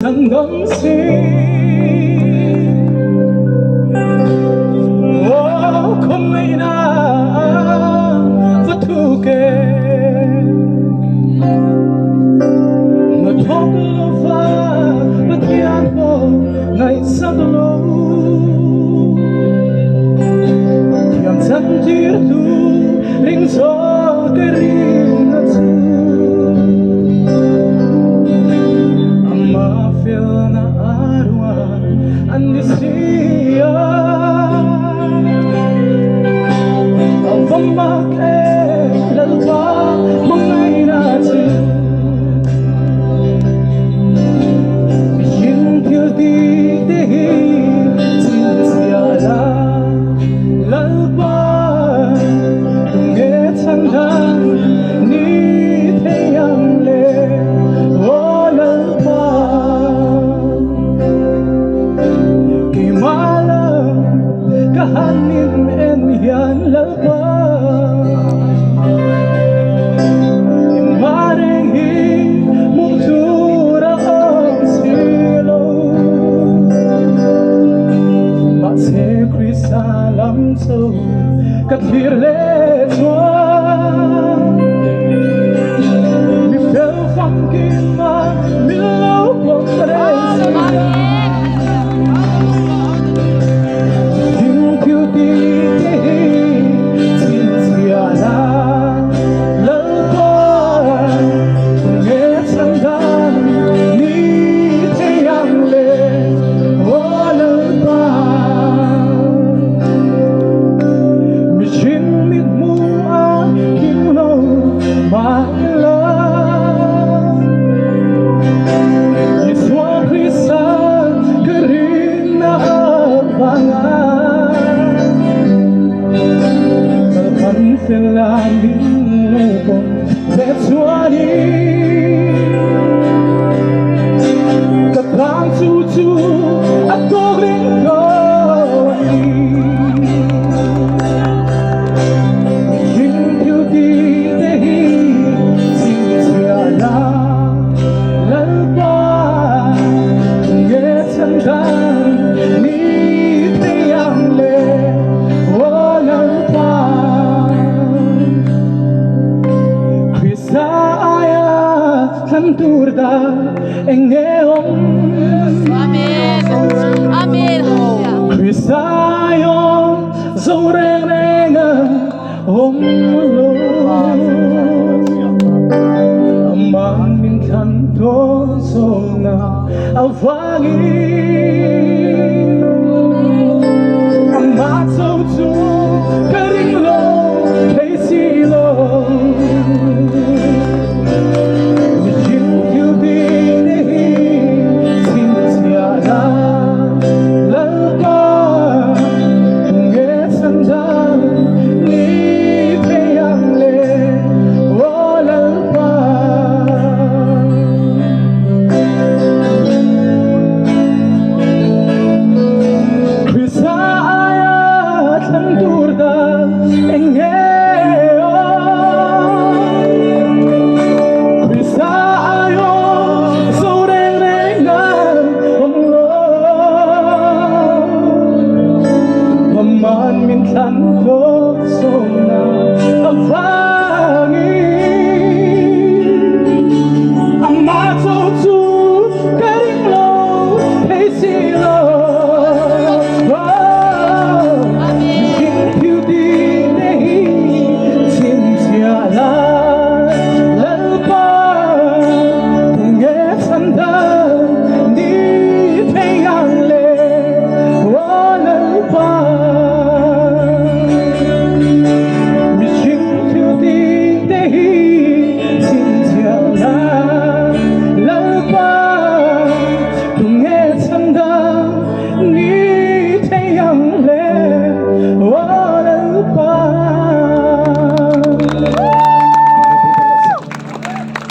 Hanggang kung may natutukin Matopulova Batian mo ngay sa dulo Tiang sandir tu ring so kerin natsu Ang mafil na arwan andisiya Vamak lalwa mga inatin Yung beauty dehin Sintiala lalwa Tungit sandan Ni teyang le O lalwa Kimala Kahanin en yan lalwa Salam so kathir le toi mi fel funkin ma mi lo compresa you beauty sintiala la toi nget sandan ni te yang le wala ba My love Yeswa Krista Karina abangan Kalpan filamin lupon Betsuani Kapang tutu at togling kawani Turda engeom Amen. Amen. Krisayon zorenenga omlo Amang mintanto sona avangin Amatso tu